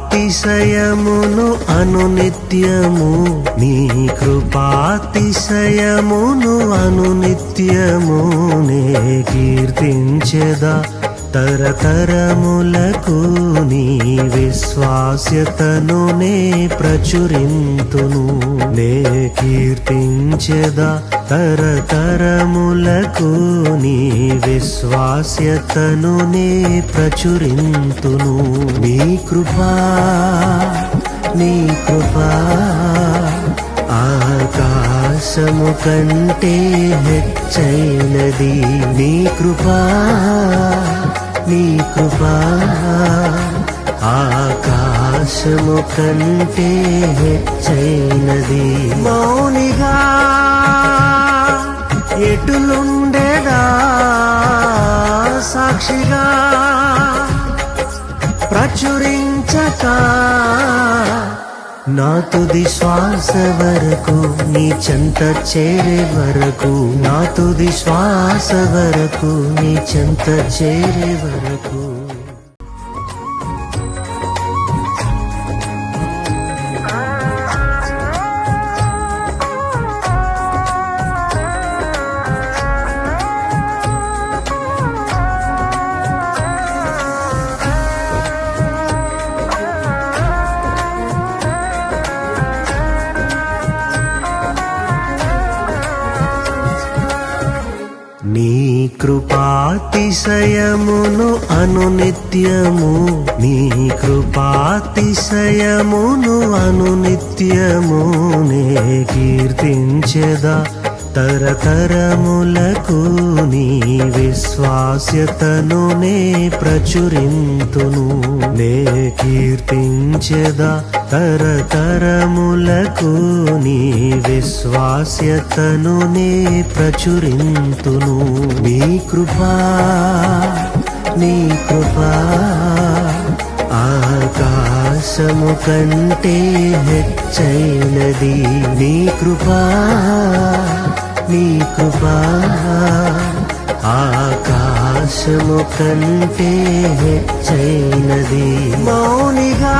కృపాతిశయమును అనునిత్యము నీ కృపాతిశయమును అనునిత్యము నే కీర్తించెదా తరతరములకు నీ విశ్వాస్యతను నే ప్రచురింతును నే కీర్తించెదా తరతరములకు నీ విశ్వాస్యతను నే ప్రచురింతును నీ కృపా ఆకాశము కంటే హెచ్చైనది నీ కృపా ఆకాశము కంటే హెచ్చైనది మౌనిగా ఎటులుండేదా సాక్షిగా ప్రచురించక నా తుది శ్వాస వరకు నీ చెంత చేరే వరకు నా తుది శ్వాస వరకు నీ చెంత చేరే వరకు నీ కృపాతిశయమును అనునిత్యము నీ కృపాతిశయమును అనునిత్యము నే కీర్తించెదా తరతరములకు నీ విశ్వాస్యతను నే ప్రచురింతును నే కీర్తించెదా తరతరములకు నీ విశ్వాస్యతను నే ప్రచురింతును నీ కృపా ఆకాశము కంటే హెచ్చైనది నీ కృపా ఆకాశము కంటే హెచ్చైనది మౌనిగా